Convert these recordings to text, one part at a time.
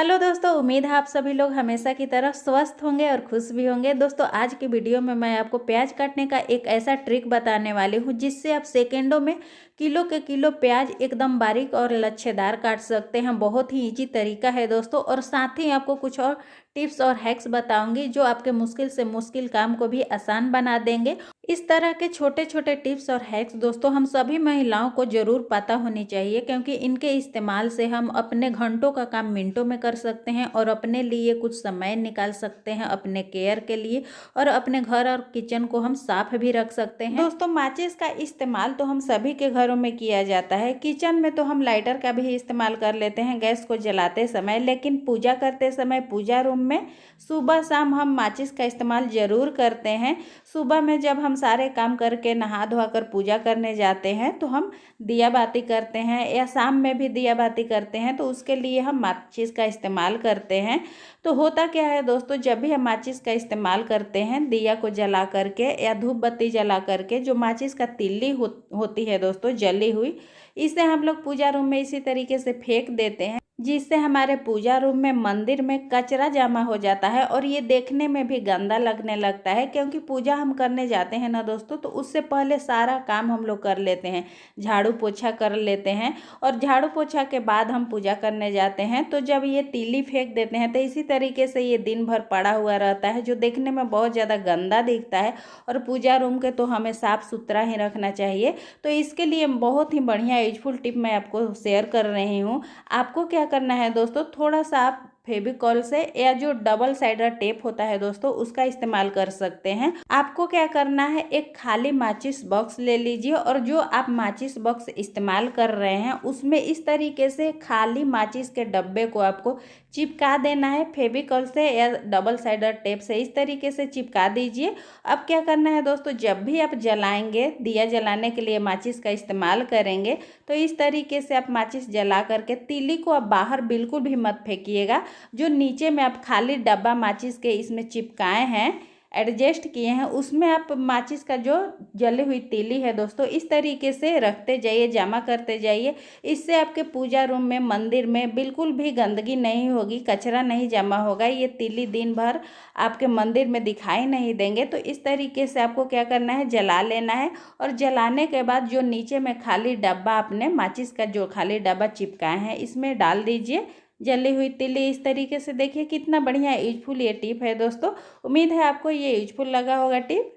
Hello दोस्तों, उम्मीद है आप सभी लोग हमेशा की तरह स्वस्थ होंगे और खुश भी होंगे। दोस्तों, आज की वीडियो में मैं आपको प्याज काटने का एक ऐसा ट्रिक बताने वाली हूँ जिससे आप सेकेंडों में किलो के किलो प्याज एकदम बारीक और लच्छेदार काट सकते हैं। बहुत ही इजी तरीका है दोस्तों, और साथ ही आपको कुछ और टिप्स और हैक्स बताऊंगी जो आपके मुश्किल से मुश्किल काम को भी आसान बना देंगे। इस तरह के छोटे छोटे टिप्स और हैक्स दोस्तों हम सभी महिलाओं को जरूर पता होनी चाहिए, क्योंकि इनके इस्तेमाल से हम अपने घंटों का काम मिनटों में कर सकते हैं और अपने लिए कुछ समय निकाल सकते हैं अपने केयर के लिए, और अपने घर और किचन को हम साफ भी रख सकते हैं। दोस्तों, माचिस का इस्तेमाल तो हम सभी के घरों में किया जाता है। किचन में तो हम लाइटर का भी इस्तेमाल कर लेते हैं गैस को जलाते समय, लेकिन पूजा करते समय पूजा रूम में सुबह शाम हम माचिस का इस्तेमाल जरूर करते हैं। सुबह में जब हम सारे काम करके नहा धोआ कर पूजा करने जाते हैं तो हम दिया बाती करते हैं, या शाम में भी दिया बाती करते हैं, तो उसके लिए हम माचिस का इस्तेमाल करते हैं। तो होता क्या है दोस्तों, जब भी हम माचिस का इस्तेमाल करते हैं दिया को जला करके या धूप बत्ती जला करके, जो माचिस का तिल्ली होती है दोस्तों जली हुई, इसे हम लोग पूजा रूम में इसी तरीके से फेंक देते हैं, जिससे हमारे पूजा रूम में मंदिर में कचरा जमा हो जाता है और ये देखने में भी गंदा लगने लगता है। क्योंकि पूजा हम करने जाते हैं ना दोस्तों, तो उससे पहले सारा काम हम लोग कर लेते हैं, झाड़ू पोछा कर लेते हैं, और झाड़ू पोछा के बाद हम पूजा करने जाते हैं। तो जब ये तीली फेंक देते हैं तो इसी तरीके से ये दिन भर पड़ा हुआ रहता है, जो देखने में बहुत ज़्यादा गंदा दिखता है। और पूजा रूम के तो हमें साफ़ सुथरा ही रखना चाहिए। तो इसके लिए बहुत ही बढ़िया यूजफुल टिप मैं आपको शेयर कर रही हूँ। आपको क्या करना है दोस्तों, थोड़ा सा आप फेविकॉल से या जो डबल साइडर टेप होता है दोस्तों उसका इस्तेमाल कर सकते हैं। आपको क्या करना है, एक खाली माचिस बॉक्स ले लीजिए, और जो आप माचिस बॉक्स इस्तेमाल कर रहे हैं उसमें इस तरीके से खाली माचिस के डब्बे को आपको चिपका देना है फेविकॉल से या डबल साइडर टेप से। इस तरीके से चिपका दीजिए। अब क्या करना है दोस्तों, जब भी आप जलाएंगे, दिया जलाने के लिए माचिस का इस्तेमाल करेंगे, तो इस तरीके से आप माचिस जला करके तीली को आप बाहर बिल्कुल भी मत फेंकिएगा। जो नीचे में आप खाली डब्बा माचिस के इसमें चिपकाए हैं, एडजस्ट किए हैं, उसमें आप माचिस का जो जली हुई तीली है दोस्तों इस तरीके से रखते जाइए, जमा करते जाइए। इससे आपके पूजा रूम में, मंदिर में बिल्कुल भी गंदगी नहीं होगी, कचरा नहीं जमा होगा। ये तीली दिन भर आपके मंदिर में दिखाई नहीं देंगे। तो इस तरीके से आपको क्या करना है, जला लेना है, और जलाने के बाद जो नीचे में खाली डब्बा, आपने माचिस का जो खाली डब्बा चिपकाए हैं इसमें डाल दीजिए जली हुई तिल्ली। इस तरीके से देखिए कितना बढ़िया यूजफुल ये टिप है दोस्तों। उम्मीद है आपको ये यूजफुल लगा होगा टिप।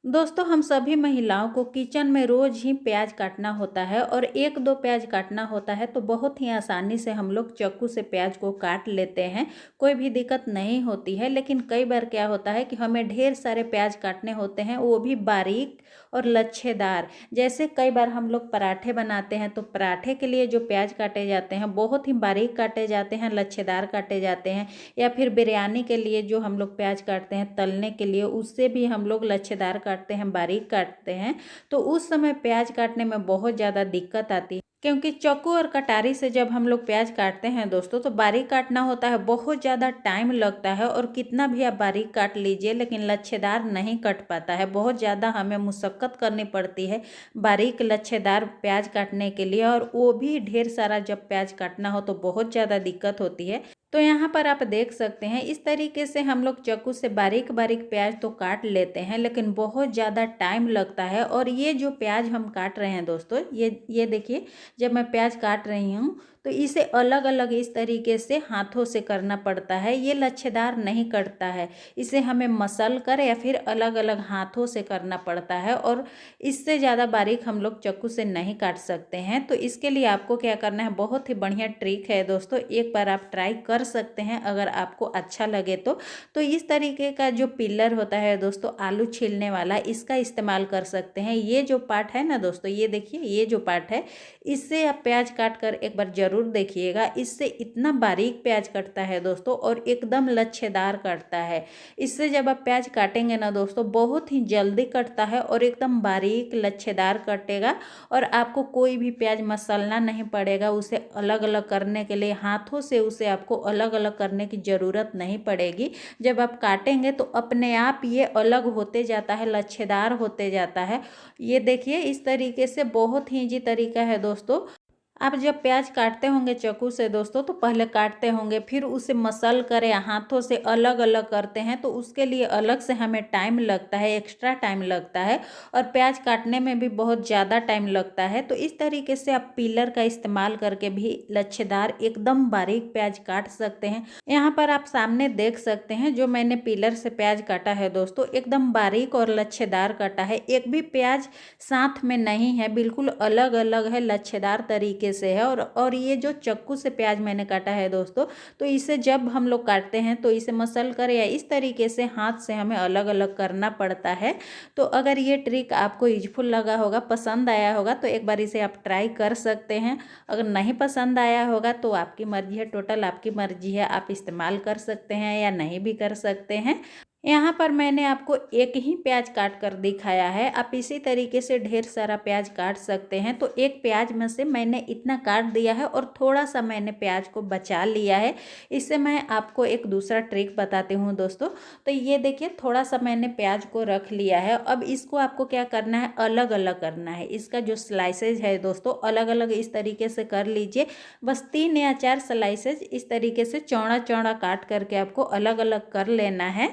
दोस्तों, हम सभी महिलाओं को किचन में रोज ही प्याज काटना होता है, और एक दो प्याज काटना होता है तो बहुत ही आसानी से हम लोग चाकू से प्याज को काट लेते हैं, कोई भी दिक्कत नहीं होती है। लेकिन कई बार क्या होता है कि हमें ढेर सारे प्याज काटने होते हैं, वो भी बारीक और लच्छेदार। जैसे कई बार हम लोग पराठे बनाते हैं तो पराठे के लिए जो प्याज काटे जाते हैं बहुत ही बारीक काटे जाते हैं, लच्छेदार काटे जाते हैं। या फिर बिरयानी के लिए जो हम लोग प्याज काटते हैं तलने के लिए, उससे भी हम लोग लच्छेदार काटते हैं, बारीक काटते हैं। तो उस समय प्याज काटने में बहुत ज़्यादा दिक्कत आती है, क्योंकि चाकू और कटारी से जब हम लोग प्याज काटते हैं दोस्तों तो बारीक काटना होता है, बहुत ज़्यादा टाइम लगता है, और कितना भी आप बारीक काट लीजिए लेकिन लच्छेदार नहीं कट पाता है। बहुत ज़्यादा हमें मुशक्क़त करनी पड़ती है बारीक लच्छेदार प्याज काटने के लिए, और वो भी ढेर सारा जब प्याज काटना हो तो बहुत ज़्यादा दिक्कत होती है। तो यहाँ पर आप देख सकते हैं इस तरीके से हम लोग चाकू से बारीक बारीक प्याज तो काट लेते हैं, लेकिन बहुत ज़्यादा टाइम लगता है। और ये जो प्याज हम काट रहे हैं दोस्तों, ये देखिए, जब मैं प्याज काट रही हूँ तो इसे अलग अलग इस तरीके से हाथों से करना पड़ता है। ये लच्छेदार नहीं कटता है, इसे हमें मसल कर या फिर अलग अलग हाथों से करना पड़ता है, और इससे ज़्यादा बारीक हम लोग चाकू से नहीं काट सकते हैं। तो इसके लिए आपको क्या करना है, बहुत ही बढ़िया ट्रिक है दोस्तों, एक बार आप ट्राई कर सकते हैं अगर आपको अच्छा लगे तो इस तरीके का जो पिलर होता है दोस्तों आलू छीलने वाला, इसका इस्तेमाल कर सकते हैं। ये जो पार्ट है ना दोस्तों, ये देखिए, ये जो पार्ट है, इससे आप प्याज काट कर एक बार जरूर देखिएगा। इससे इतना बारीक प्याज कटता है दोस्तों, और एकदम लच्छेदार कटता है। इससे जब आप प्याज काटेंगे ना दोस्तों बहुत ही जल्दी कटता है और एकदम बारीक लच्छेदार कटेगा, और आपको कोई भी प्याज मसलना नहीं पड़ेगा। उसे अलग अलग करने के लिए हाथों से उसे आपको अलग अलग करने की ज़रूरत नहीं पड़ेगी। जब आप काटेंगे तो अपने आप ये अलग होते जाता है, लच्छेदार होते जाता है। ये देखिए, इस तरीके से बहुत ही ईजी तरीका है दोस्तों। आप जब प्याज काटते होंगे चाकू से दोस्तों तो पहले काटते होंगे, फिर उसे मसल कर या हाथों से अलग अलग करते हैं, तो उसके लिए अलग से हमें टाइम लगता है, एक्स्ट्रा टाइम लगता है और प्याज काटने में भी बहुत ज़्यादा टाइम लगता है। तो इस तरीके से आप पीलर का इस्तेमाल करके भी लच्छेदार एकदम बारीक प्याज काट सकते हैं। यहाँ पर आप सामने देख सकते हैं जो मैंने पीलर से प्याज काटा है दोस्तों, एकदम बारीक और लच्छेदार काटा है। एक भी प्याज साथ में नहीं है, बिल्कुल अलग अलग है, लच्छेदार तरीके से है। और ये जो चाकू से प्याज मैंने काटा है दोस्तों, तो इसे जब हम लोग काटते हैं तो इसे मसल कर या इस तरीके से हाथ से हमें अलग अलग करना पड़ता है। तो अगर ये ट्रिक आपको यूजफुल लगा होगा, पसंद आया होगा, तो एक बार इसे आप ट्राई कर सकते हैं। अगर नहीं पसंद आया होगा तो आपकी मर्जी है, टोटल आपकी मर्जी है, आप इस्तेमाल कर सकते हैं या नहीं भी कर सकते हैं। यहाँ पर मैंने आपको एक ही प्याज काट कर दिखाया है, आप इसी तरीके से ढेर सारा प्याज काट सकते हैं। तो एक प्याज में से मैंने इतना काट दिया है और थोड़ा सा मैंने प्याज को बचा लिया है। इससे मैं आपको एक दूसरा ट्रिक बताती हूँ दोस्तों। तो ये देखिए, थोड़ा सा मैंने प्याज को रख लिया है। अब इसको आपको क्या करना है, अलग अलग करना है। इसका जो स्लाइसेज है दोस्तों, अलग अलग इस तरीके से कर लीजिए। बस 3 या 4 स्लाइसेज इस तरीके से चौड़ा चौड़ा काट करके आपको अलग अलग कर लेना है।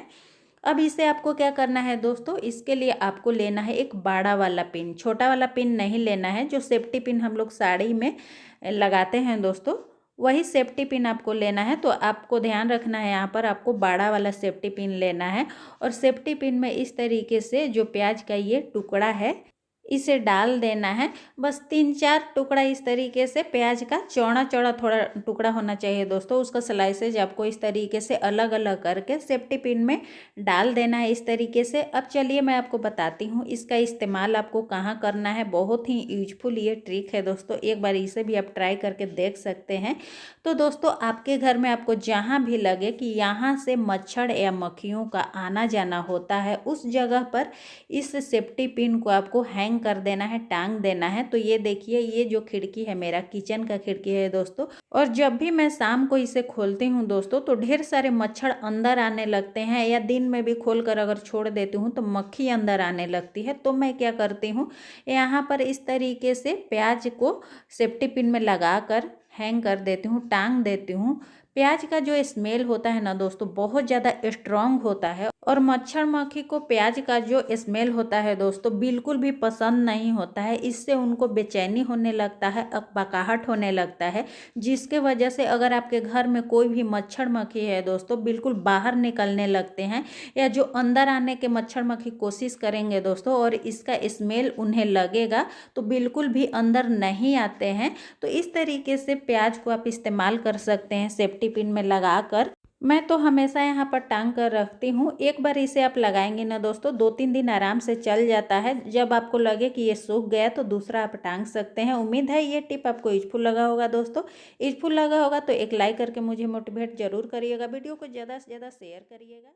अब इसे आपको क्या करना है दोस्तों, इसके लिए आपको लेना है एक बड़ा वाला पिन, छोटा वाला पिन नहीं लेना है। जो सेफ्टी पिन हम लोग साड़ी में लगाते हैं दोस्तों, वही सेफ्टी पिन आपको लेना है। तो आपको ध्यान रखना है, यहाँ पर आपको बड़ा वाला सेफ्टी पिन लेना है। और सेफ्टी पिन में इस तरीके से जो प्याज का ये टुकड़ा है, इसे डाल देना है। बस 3-4 टुकड़ा इस तरीके से प्याज का, चौड़ा चौड़ा थोड़ा टुकड़ा होना चाहिए दोस्तों। उसका स्लाइसेज आपको इस तरीके से अलग अलग करके सेफ्टी पिन में डाल देना है इस तरीके से। अब चलिए मैं आपको बताती हूँ इसका इस्तेमाल आपको कहाँ करना है। बहुत ही यूजफुल ये ट्रिक है दोस्तों, एक बार इसे भी आप ट्राई करके देख सकते हैं। तो दोस्तों, आपके घर में आपको जहाँ भी लगे कि यहाँ से मच्छर या मक्खियों का आना जाना होता है, उस जगह पर इस सेफ्टी पिन को आपको हैंग कर देना है, टांग देना है। तो ये देखिए, ये जो खिड़की है मेरा किचन का खिड़की है दोस्तों, और जब भी मैं शाम को इसे खोलती हूँ दोस्तों, तो ढेर सारे मच्छर अंदर आने लगते हैं। या दिन में भी खोल कर अगर छोड़ देती हूँ तो मक्खी अंदर आने लगती है। तो मैं क्या करती हूँ, यहाँ पर इस तरीके से प्याज को सेफ्टी पिन में लगा कर हैंग कर देती हूँ, टांग देती हूँ। प्याज का जो स्मेल होता है ना दोस्तों, बहुत ज़्यादा स्ट्रांग होता है। और मच्छर मक्खी को प्याज का जो स्मेल होता है दोस्तों, बिल्कुल भी पसंद नहीं होता है। इससे उनको बेचैनी होने लगता है, अकबकाहट होने लगता है, जिसके वजह से अगर आपके घर में कोई भी मच्छर मक्खी है दोस्तों, बिल्कुल बाहर निकलने लगते हैं। या जो अंदर आने के मच्छर मक्खी कोशिश करेंगे दोस्तों और इसका स्मेल उन्हें लगेगा, तो बिल्कुल भी अंदर नहीं आते हैं। तो इस तरीके से प्याज को आप इस्तेमाल कर सकते हैं सेफ्टी पिन में लगा कर। मैं तो हमेशा यहाँ पर टांग कर रखती हूँ। एक बार इसे आप लगाएंगे ना दोस्तों, 2-3 दिन आराम से चल जाता है। जब आपको लगे कि ये सूख गया तो दूसरा आप टांग सकते हैं। उम्मीद है ये टिप आपको यूजफुल लगा होगा दोस्तों। यूजफुल लगा होगा तो एक लाइक करके मुझे मोटिवेट जरूर करिएगा। वीडियो को ज़्यादा से ज़्यादा शेयर करिएगा।